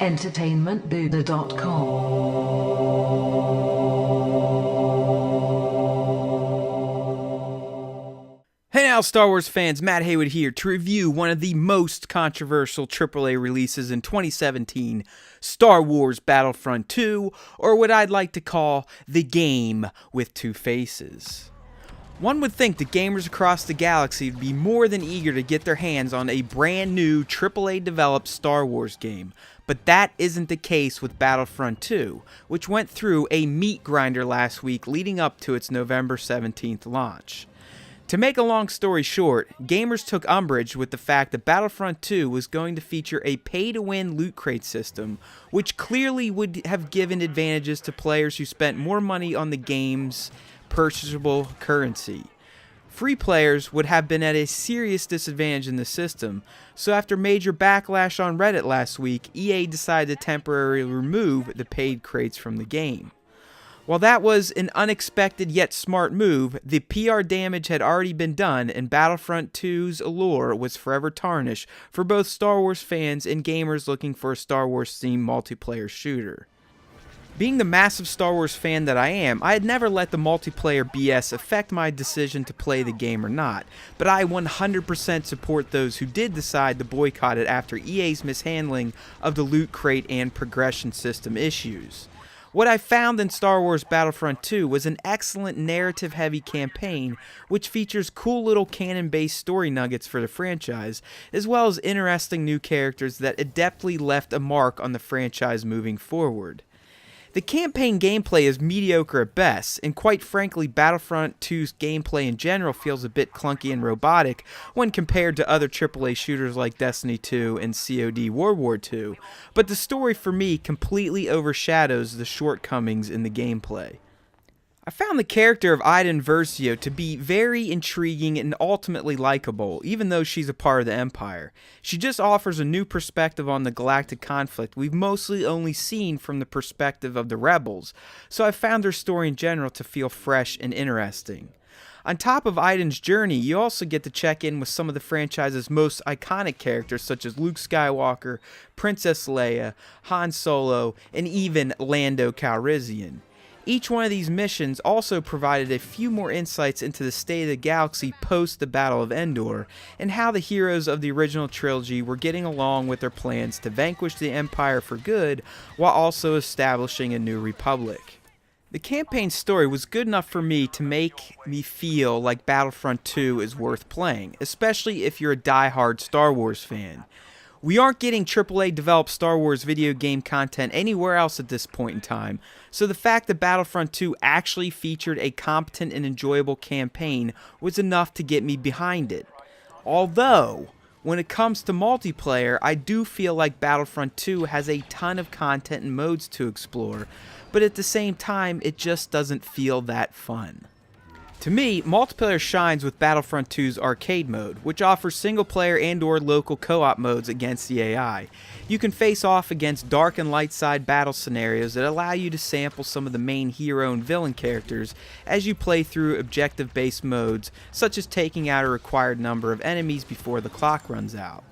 entertainmentbuddha.com. Hey now, Star Wars fans, Matt Haywood here to review one of the most controversial AAA releases in 2017, Star Wars Battlefront 2, or what I'd like to call the game with two faces. One would think that gamers across the galaxy would be more than eager to get their hands on a brand new AAA developed Star Wars game, but that isn't the case with Battlefront 2, which went through a meat grinder last week leading up to its November 17th launch. To make a long story short, gamers took umbrage with the fact that Battlefront 2 was going to feature a pay-to-win loot crate system, which clearly would have given advantages to players who spent more money on the game's purchasable currency. Free players would have been at a serious disadvantage in the system, so after major backlash on Reddit last week, EA decided to temporarily remove the paid crates from the game. While that was an unexpected yet smart move, the PR damage had already been done, and Battlefront 2's allure was forever tarnished for both Star Wars fans and gamers looking for a Star Wars-themed multiplayer shooter. Being the massive Star Wars fan that I am, I had never let the multiplayer BS affect my decision to play the game or not, but I 100% support those who did decide to boycott it after EA's mishandling of the loot crate and progression system issues. What I found in Star Wars Battlefront 2 was an excellent narrative-heavy campaign which features cool little canon-based story nuggets for the franchise, as well as interesting new characters that adeptly left a mark on the franchise moving forward. The campaign gameplay is mediocre at best, and quite frankly Battlefront 2's gameplay in general feels a bit clunky and robotic when compared to other AAA shooters like Destiny 2 and COD World War II, but the story for me completely overshadows the shortcomings in the gameplay. I found the character of Iden Versio to be very intriguing and ultimately likable, even though she's a part of the Empire. She just offers a new perspective on the galactic conflict we've mostly only seen from the perspective of the rebels, so I found her story in general to feel fresh and interesting. On top of Iden's journey, you also get to check in with some of the franchise's most iconic characters such as Luke Skywalker, Princess Leia, Han Solo, and even Lando Calrissian. Each one of these missions also provided a few more insights into the state of the galaxy post the Battle of Endor, and how the heroes of the original trilogy were getting along with their plans to vanquish the Empire for good, while also establishing a new republic. The campaign story was good enough for me to make me feel like Battlefront 2 is worth playing, especially if you're a die-hard Star Wars fan. We aren't getting AAA developed Star Wars video game content anywhere else at this point in time, so the fact that Battlefront 2 actually featured a competent and enjoyable campaign was enough to get me behind it. Although, when it comes to multiplayer, I do feel like Battlefront 2 has a ton of content and modes to explore, but at the same time, it just doesn't feel that fun. To me, multiplayer shines with Battlefront 2's arcade mode, which offers single-player and/or local co-op modes against the AI. You can face off against dark and light side battle scenarios that allow you to sample some of the main hero and villain characters as you play through objective-based modes, such as taking out a required number of enemies before the clock runs out.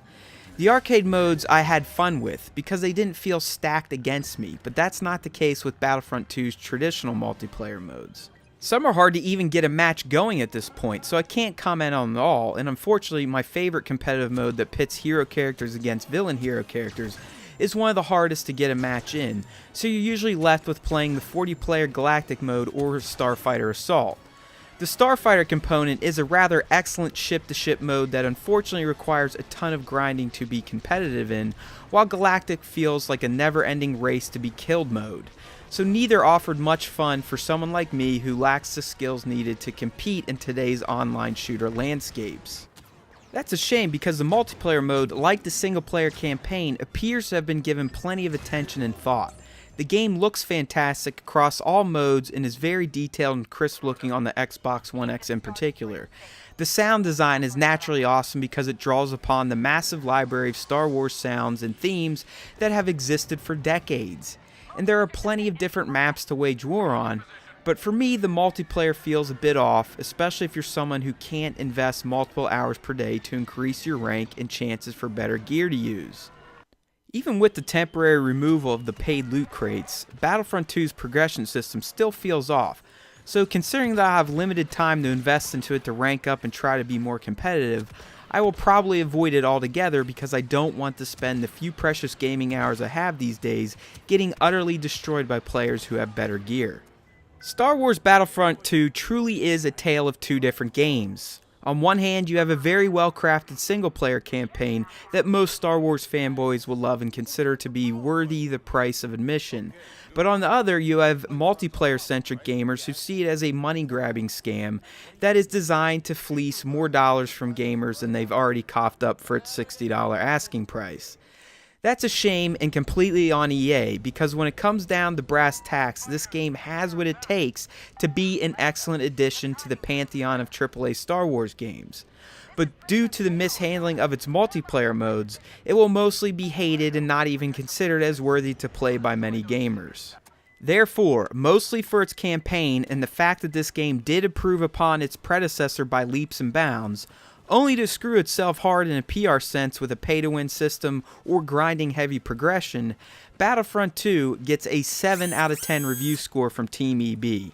The arcade modes I had fun with because they didn't feel stacked against me, but that's not the case with Battlefront 2's traditional multiplayer modes. Some are hard to even get a match going at this point, so I can't comment on them all, and unfortunately my favorite competitive mode that pits hero characters against villain hero characters is one of the hardest to get a match in, so you're usually left with playing the 40-player Galactic mode or Starfighter Assault. The Starfighter component is a rather excellent ship-to-ship mode that unfortunately requires a ton of grinding to be competitive in, while Galactic feels like a never-ending race to be killed mode. So neither offered much fun for someone like me who lacks the skills needed to compete in today's online shooter landscapes. That's a shame because the multiplayer mode, like the single-player campaign, appears to have been given plenty of attention and thought. The game looks fantastic across all modes and is very detailed and crisp looking on the Xbox One X in particular. The sound design is naturally awesome because it draws upon the massive library of Star Wars sounds and themes that have existed for decades. And there are plenty of different maps to wage war on, but for me the multiplayer feels a bit off, especially if you're someone who can't invest multiple hours per day to increase your rank and chances for better gear to use. Even with the temporary removal of the paid loot crates, Battlefront 2's progression system still feels off, so considering that I have limited time to invest into it to rank up and try to be more competitive, I will probably avoid it altogether because I don't want to spend the few precious gaming hours I have these days getting utterly destroyed by players who have better gear. Star Wars Battlefront 2 truly is a tale of two different games. On one hand, you have a very well-crafted single-player campaign that most Star Wars fanboys will love and consider to be worthy the price of admission. But on the other, you have multiplayer-centric gamers who see it as a money-grabbing scam that is designed to fleece more dollars from gamers than they've already coughed up for its $60 asking price. That's a shame and completely on EA, because when it comes down to brass tacks, this game has what it takes to be an excellent addition to the pantheon of AAA Star Wars games. But due to the mishandling of its multiplayer modes, it will mostly be hated and not even considered as worthy to play by many gamers. Therefore, mostly for its campaign and the fact that this game did improve upon its predecessor by leaps and bounds, only to screw itself hard in a PR sense with a pay-to-win system or grinding heavy progression, Battlefront 2 gets a 7 out of 10 review score from Team EB.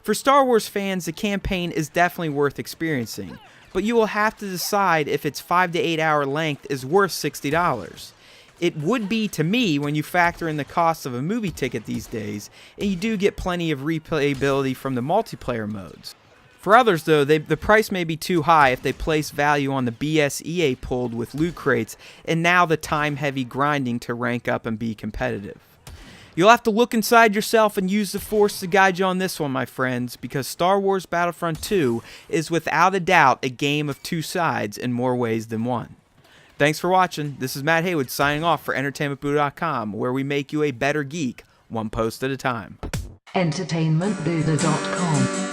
For Star Wars fans, the campaign is definitely worth experiencing, but you will have to decide if its 5 to 8 hour length is worth $60. It would be to me when you factor in the cost of a movie ticket these days, and you do get plenty of replayability from the multiplayer modes. For others, though, the price may be too high if they place value on the BS EA pulled with loot crates and now the time-heavy grinding to rank up and be competitive. You'll have to look inside yourself and use the Force to guide you on this one, my friends, because Star Wars Battlefront 2 is without a doubt a game of two sides in more ways than one. Thanks for watching. This is Matt Haywood signing off for EntertainmentBuddha.com, where we make you a better geek, one post at a time. EntertainmentBuddha.com